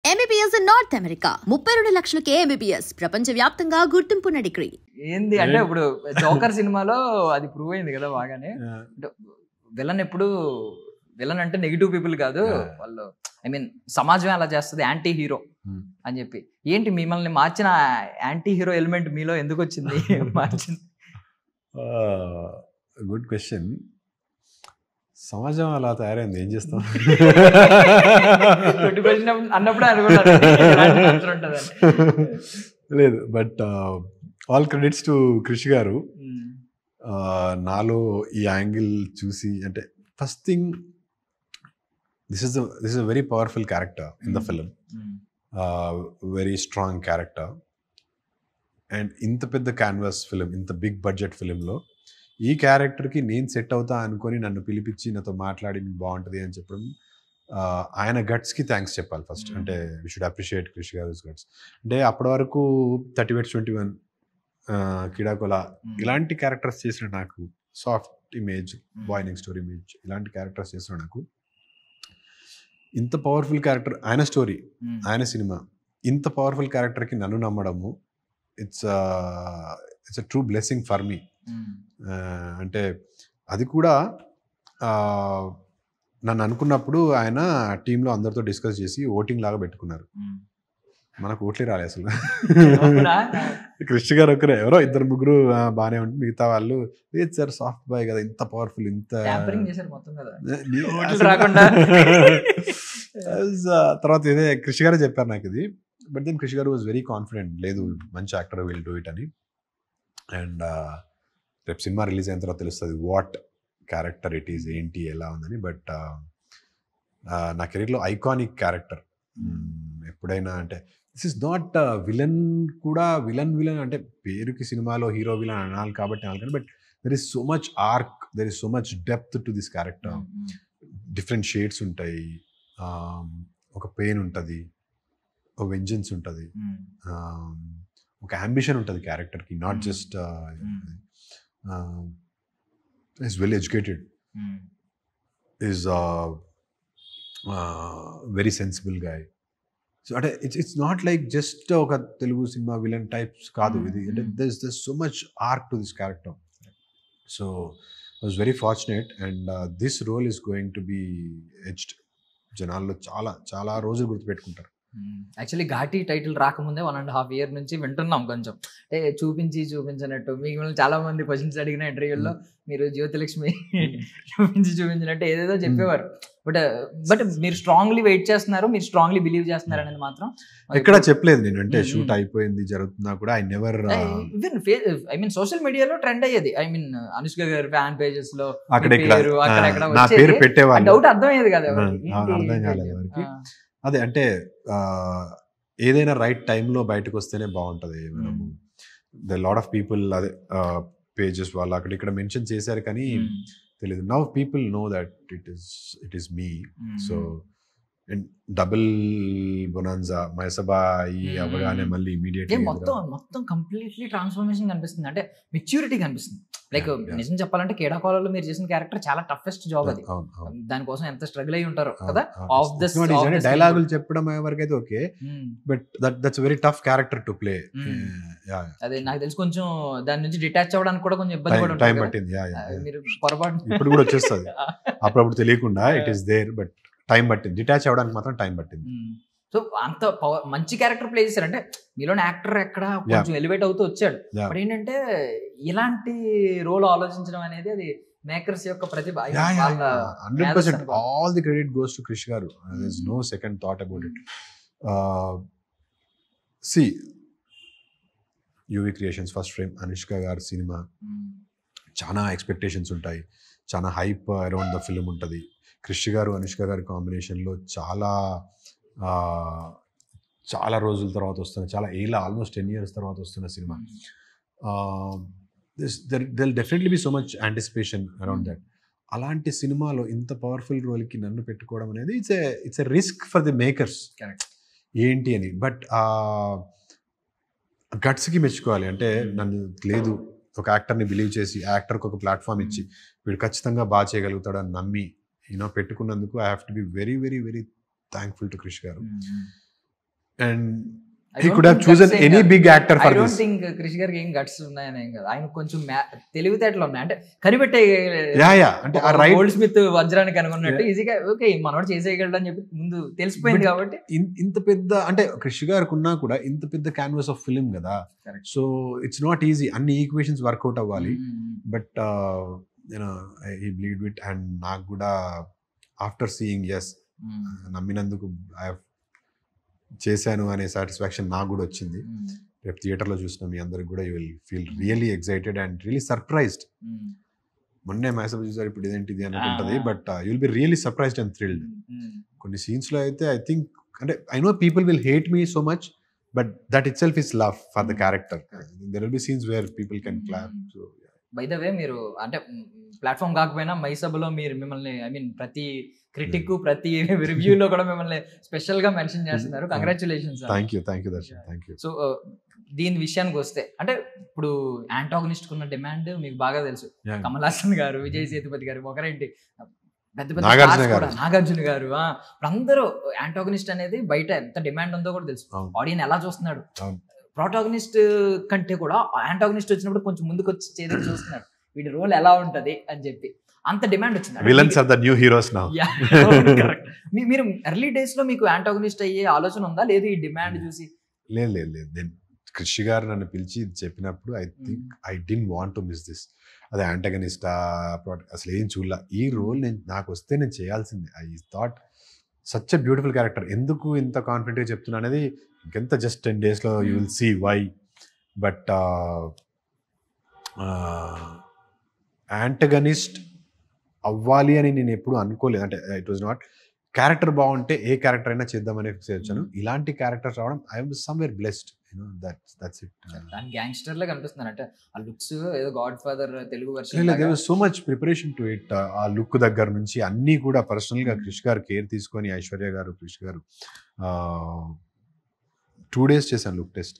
MBBS in North America 32 లక్షలకే MBBS ప్రపంచవ్యాప్తంగా గుర్తింపున్న degree. ఏంది అంటే ఇప్పుడు జోకర్ సినిమాలో అది ప్రూవ్ అయింది కదా బాగానే. విలన్ ఎప్పుడు విలన్ అంటే నెగిటివ్ పీపుల్ కాదు, వాళ్ళు ఐ మీన్ సమాజం ఎలా చేస్తుంది యాంటీ హీరో అని చెప్పి. ఏంటి మిమ్మల్ని మార్చిన యాంటీ హీరో ఎలిమెంట్ మీలో ఎందుకు వచ్చింది? మార్చింది గుడ్ క్వశ్చన్. సమాజం అలా తయారైంది, ఏం చేస్తాం? అన్నప్పుడు లేదు, but all credits to Krish garu. నాలో ఈ యాంగిల్ చూసి, అంటే first thing, this is a very powerful character in the film, very strong character. And ఇంత పెద్ద క్యాన్వాస్ ఫిలిం, ఇంత బిగ్ బడ్జెట్ ఫిలింలో ఈ క్యారెక్టర్కి నేను సెట్ అవుతా అనుకొని నన్ను పిలిపించి నాతో మాట్లాడి బాగుంటుంది అని చెప్పడం, ఆయన గట్స్కి థ్యాంక్స్ చెప్పాలి ఫస్ట్. అంటే వీ షుడ్ అప్రిషియేట్ క్రిష్ గారిస్ గట్స్. అంటే అప్పటి వరకు 30 Vets 21, కిడాకోలా ఇలాంటి క్యారెక్టర్స్ చేసిన నాకు, soft image, boy next door image, ఇలాంటి క్యారెక్టర్స్ చేసిన నాకు ఇంత పవర్ఫుల్ క్యారెక్టర్, ఆయన స్టోరీ, ఆయన సినిమా, ఇంత పవర్ఫుల్ క్యారెక్టర్కి నన్ను నమ్మడము, it's a true blessing for me. అంటే అది కూడా నన్ను అనుకున్నప్పుడు ఆయన టీంలో అందరితో డిస్కస్ చేసి ఓటింగ్ లాగా పెట్టుకున్నారు. మనకు ఓట్లే రాలే అసలు. క్రిష్ గారు ఒకరే, ఎవరో 2-3 బాగానే ఉంటుంది, మిగతా వాళ్ళు లేదు సార్ సాఫ్ట్ బాయ్ కదా, ఇంత పవర్ఫుల్, ఇంత తర్వాత ఇదే క్రిష్ గారే చెప్పారు నాకు ఇది. బట్ దెన్ క్రిష్ గారు వాజ్ వెరీ కాన్ఫిడెంట్, లేదు మంచి యాక్టర్, విల్ డూ ఇట్ అని. అండ్ రేపు సినిమా రిలీజ్ అయిన తర్వాత తెలుస్తుంది వాట్ క్యారెక్టర్ ఇట్ ఈజ్, ఏంటి, ఎలా ఉందని. బట్ నా కెరీర్లో ఐకానిక్ క్యారెక్టర్. ఎప్పుడైనా అంటే దిస్ ఇస్ నాట్ విలన్ కూడా, విలన్ అంటే పేరుకి సినిమాలో హీరో విలన్ అనాలి కాబట్టి అనాలి కానీ, but there is so much arc, there is so much depth to this character. Different shades ఉంటాయి, ఒక పెయిన్ ఉంటుంది, ఒక వెంజెన్స్ ఉంటుంది, ఒక అంబిషన్ ఉంటుంది క్యారెక్టర్కి. Not just is well educated, is very sensible guy. So అంటే ఇట్స్ నాట్ లైక్ జస్ట్ ఒక తెలుగు సినిమా విలన్ టైప్స్ కాదు ఇది. అంటే there so much arc to this character. So I was very fortunate. And this role is going to be edged. జనాల్లో చాలా చాలా రోజులు గుర్తుపెట్టుకుంటారు. Actually Ghaati title రాకముందే 1.5 year నుంచి వింటున్నాం కొంచెం, అంటే చూపించినట్టు. మిమ్మల్ని చాలా మంది క్వశ్చన్స్ అడిగిన ఇంటర్వ్యూల్లో మీరు జ్యోతిలక్ష్మి చూపించినట్టు ఏదేదో చెప్పేవారు. బట్ మీరు స్ట్రాంగ్లీ వెయిట్ చేస్తున్నారు, మీరు స్ట్రాంగ్లీ బిలీవ్ చేస్తున్నారు అనేది మాత్రం ఎక్కడ చెప్పలేదు నేను. అంటే షూట్ అయిపోయింది జరుగుతున్నా కూడా I never, I mean social మీడియాలో ట్రెండ్ అయ్యేది. ఐ మీన్ అనుష్క గారి ఫ్యాన్ పేజెస్ లో నా పేరు పెట్టేవాళ్ళు, డౌట్ అర్థమయ్యేది కదా, అర్థం కాలేదు ఎవరికి. అదే అంటే ఏదైనా రైట్ టైంలో బయటకు వస్తేనే బాగుంటుంది. మనము ద లాట్ ఆఫ్ పీపుల్ అదే పేజెస్ వాళ్ళు అక్కడ ఇక్కడ మెన్షన్ చేశారు కానీ తెలియదు. Now people know that it is me. So and double bonanza మైసబా అవగానే మళ్ళీ ఇమీడియట్లీ మొత్తం కంప్లీట్లీ ట్రాన్స్ఫర్మేషన్ కనిపిస్తుంది. అంటే మెచ్యూరిటీ కనిపిస్తుంది. లైక్ నిజం చెప్పాలంటే కేడాకోలలో మీరు చేసిన క్యారెక్టర్ చాలా టఫెస్ట్ జాబ్ అది. దానికోసం ఎంత స్ట్రగుల్ అయి ఉంటారు కదా. డైలాగులు చెప్పడం వరకు అయితే okay, but that's very tough character to play. అదే నాకు తెలిసి కొంచెం దాని నుంచి డిటాచ్ అవ్వడానికి కూడా కొంచెం ఇబ్బంది పడుతుంది. టైం పట్టింది. మీరు పొరపాటు ఇప్పుడు కూడా వచ్చేస్తుంది, అప్పుడప్పుడు తెలియకుండా it is there, but time పట్టింది. డిటాచ్ అవ్వడానికి మాత్రం టైం పట్టింది. సో అంత మంచి క్యారెక్టర్ ప్లే చేశారంటే మీలోని యాక్టర్ ఎక్కడ కొంచెం ఎలివేట్ అవుతూ వచ్చాడు. బట్ ఏంటంటే ఇలాంటి రోల్ ఆలోచించడం అనేది అది మేకర్స్ యొక్క ప్రతిభ. 100% all the credit goes to Krish garu. There is no second thought about it. సి యూవి క్రియేషన్స్ ఫస్ట్ ఫ్రేమ్ అనుష్క గారి సినిమా, చాలా ఎక్స్పెక్టేషన్స్ ఉంటాయి, చాలా హైప్ అరౌండ్ ద ఫిల్మ్ ఉంటుంది. క్రిష్ గారు అనుష్క గారి కాంబినేషన్లో చాలా రోజుల తర్వాత వస్తున్న, చాలా ఆల్మోస్ట్ 10 years తర్వాత వస్తున్న cinema. There definitely be so much anticipation around that. అలాంటి సినిమాలో ఇంత పవర్ఫుల్ రోల్కి నన్ను పెట్టుకోవడం అనేది it's a risk for the makers ఏంటి అని. బట్ గట్స్కి మెచ్చుకోవాలి. అంటే నన్ను లేదు, ఒక యాక్టర్ని బిలీవ్ చేసి, యాక్టర్కి ఒక ప్లాట్ఫామ్ ఇచ్చి వీడు ఖచ్చితంగా బాగా చేయగలుగుతాడు అని నమ్మి పెట్టుకున్నందుకు I have to be very very very thankful to Krish garu. and he could have chosen any big actor for this. I don't this. think Krish గారికి ఏం గట్స్ ఉన్నాయని ఏం కాదు, ఆయన కొంచెం తెలివితేటలు ఉన్నాయి, అంటే కనిపెట్టే అంటే గోల్డ్ స్మిత్ వజ్రాన్ని కనుగొన్నట్టు ఈజీగా ఓకే మనోడు చేసేయగలడు అని చెప్పి ముందు తెలిసిపోయింది. కాబట్టి ఇంత పెద్ద అంటే క్రిష్ గారికి ఉన్నా కూడా ఇంత పెద్ద క్యాన్వాస్ ఆఫ్ ఫిల్మ్ కదా, సో ఇట్స్ నాట్ ఈజీ, అన్ని ఈక్వేషన్స్ వర్కౌట్ అవ్వాలి. But he believed it, and నాకు కూడా ఆఫ్టర్ సీయింగ్ నమ్మినందుకు చేశాను అనే సాటిస్ఫాక్షన్ నాకు కూడా వచ్చింది. రేపు థియేటర్లో చూసిన మీ అందరికి కూడా you will feel really excited and really surprised. మొన్నే మ్యాసప్ చూసారు, ఇప్పుడు ఇదేంటిది అని ఉంటుంది, but you will be really surprised and thrilled. కొన్ని సీన్స్లో అయితే ఐ థింక్, అంటే I know people will hate me so much, but that it self is love for the character. There will be scenes where people can clap. So by the way, మీరు అంటే platform కాకపోయినా మైసబ్లో మీరు మిమ్మల్ని, I mean ప్రతి critic ప్రతి రివ్యూలో కూడా మిమ్మల్ని స్పెషల్ గా మెన్షన్ చేస్తున్నారు. Congratulations. Thank you Darshan, thank you. So దీని విషయానికి వస్తే, అంటే ఇప్పుడు యాంటాగనిస్ట్ కున్న డిమాండ్ మీకు బాగా తెలుసు. కమల్ హాసన్ గారు, విజయ్ సేతుపతి గారు, ఒకరేంటి పెద్ద పెద్ద నాగార్జున గారు, అందరూ యాంటాగనిస్ట్ అనేది బయట ఎంత డిమాండ్ ఉందో కూడా తెలుసు. ఆడియన్స్ ఎలా చూస్తున్నాడు, ప్రోటాగనిస్ట్ కంటే కూడా యాంటాగనిస్ట్ వచ్చినప్పుడు కొంచెం ముందుకు వచ్చి చేసి చూస్తున్నాడు, వీడి రోల్ ఎలా ఉంటది అని చెప్పి అంత డిమాండ్ వచ్చింది. Villains are the new heroes now. మీరు ఎర్లీ డేస్ లో మీకు యాంటాగనిస్ట్ అయ్యే ఆలోచన ఉందా, లేదు ఈ డిమాండ్ చూసి? లేదు, క్రిష్ గారు నన్ను పిలిచి చెప్పినప్పుడు I think I didn't want to miss this. అదే యాంటాగనిస్టా అసలు ఏం చూడలా, ఈ రోల్ నాకు వస్తే నేను చేయాల్సిందే. I thought such a beautiful character. ఎందుకు ఇంత కాన్ఫిడెంట్గా చెప్తున్నా అనేది ఇంకెంత జస్ట్ 10 days లో you will see why. But antagonist అవ్వాలి అని నేను ఎప్పుడు అనుకోలేదు. అంటే ఇట్ వాజ్ నాట్, క్యారెక్టర్ బాగుంటే ఏ క్యారెక్టర్ అయినా చేద్దామని ఫిక్స్ అయ్యాను. ఇలాంటి క్యారెక్టర్స్ రావడం I'm somewhere blessed, that's it. Gangster లా కనిపిస్తున్నారు, అంటే ఆ లుక్స్ ఏదో Godfather Telugu version. There was so much preparation to it. ఆ లుక్ దగ్గర నుంచి అన్నీ కూడా పర్సనల్ గా క్రిష్ గారు కేర్ తీసుకొని, ఐశ్వర్య గారు, క్రిష్ గారు 2 days చేశాను లుక్ టెస్ట్.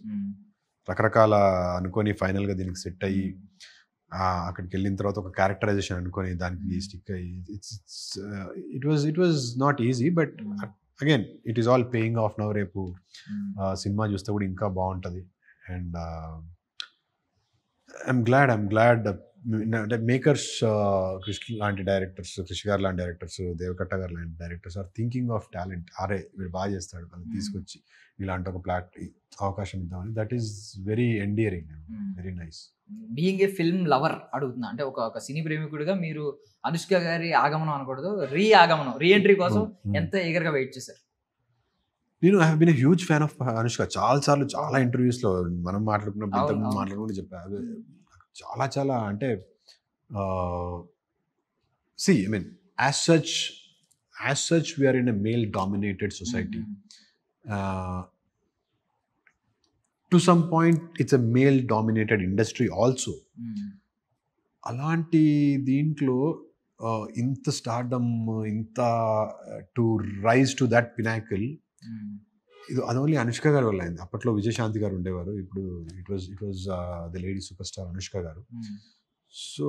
రకరకాల అనుకొని ఫైనల్ గా దీనికి సెట్ అయ్యి అక్కడికి వెళ్ళిన తర్వాత ఒక క్యారెక్టరైజేషన్ అనుకొని దానికి స్టిక్ అయ్యి, it was not easy. But again it is all paying off now. రేపు సినిమా చూస్తే కూడా ఇంకా బాగుంటుంది. అండ్ ఐఎమ్ గ్లాడ్ అంటే మేకర్స్, క్రిష్ లాంటి డైరెక్టర్స్, క్రిష్ గారు లాంటి డైరెక్టర్స్, దేవకట్ట గారు లాంటి directors are thinking of talent. అరే వీడు బాగా చేస్తాడు, వాళ్ళు తీసుకొచ్చి ఇలాంటి ఒక అవకాశం ఇద్దామని. That is very endearing, very nice. Being a film lover అడుగుతున్నా, అంటే ఒక సినీ ప్రేమికుడిగా మీరు అనుష్క గారి ఆగమనం అనకూడదు, రీ ఎంట్రీ కోసం ఎంత ఈగర్ గా వెయిట్ చేశారు? నేను I have been a huge fan of Anushka. చాలా ఇంటర్వ్యూస్ లో మనం మాట్లాడుకుంటూ చెప్పాను. చాలా అంటే see I mean as such we're in a male dominated society. To some point it's a male dominated industry also. అలాంటి దీంట్లో ఇంత స్టార్డమ్, ఇంత to rise to that pinnacle, ఇది అది ఓన్లీ అనుష్క గారి వల్ల అయింది. అప్పట్లో విజయశాంతి గారు ఉండేవారు, ఇప్పుడు it was the lady superstar Anushka garu. So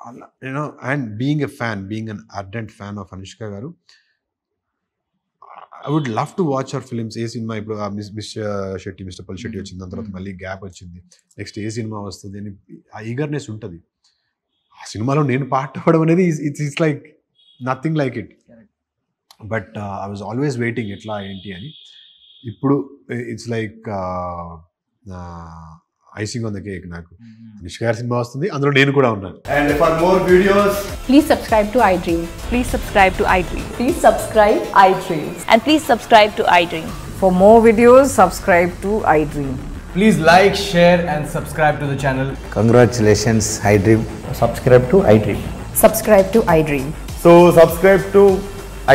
అలా you know, and being an ardent fan of Anushka garu, I would love to watch our films. ఏ సినిమా ఇప్పుడు మిస్టర్ పల్ శెట్టి వచ్చింది, దాని తర్వాత మళ్ళీ గ్యాప్ వచ్చింది, నెక్స్ట్ ఏ సినిమా వస్తుంది అని ఆ ఈగర్నెస్ ఉంటుంది. ఆ సినిమాలో నేను పార్ట్ అవ్వడం అనేది it's like nothing like it. But I was always waiting ఎట్లా ఏంటి అని. ఇప్పుడు it's like icing on the cake. నాకు అనుష్క గారి సినిమా వస్తుంది, అందులో నేను కూడా ఉన్నాను. And for more videos, please subscribe to iDream. Please subscribe to iDream. Please subscribe iDream. And please subscribe to iDream. For more videos, subscribe to iDream. please like, share and subscribe to the channel. Congratulations, iDream. Subscribe to iDream. Subscribe to iDream. So subscribe to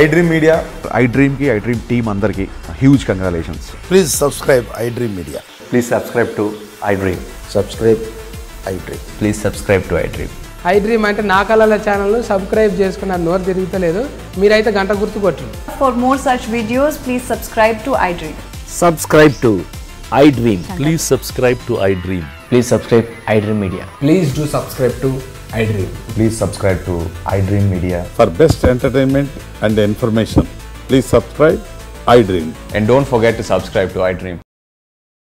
iDream Media. iDream ki iDream team andarki huge congratulations. Please subscribe iDream Media. Please subscribe to iDream. Subscribe iDream. Please subscribe to iDream. iDream అంటే నా కళల channel subscribe చేసుకున్న నోరు తిరుగుతలేదు, మీరైతే గంట గుర్తు కొట్టండి. For more such videos, please subscribe to iDream. Subscribe to iDream. Please subscribe to iDream. Please subscribe iDream Media. Please do subscribe to iDream. Please subscribe to iDream Media. For best entertainment and information, please subscribe iDream. And don't forget to subscribe to iDream.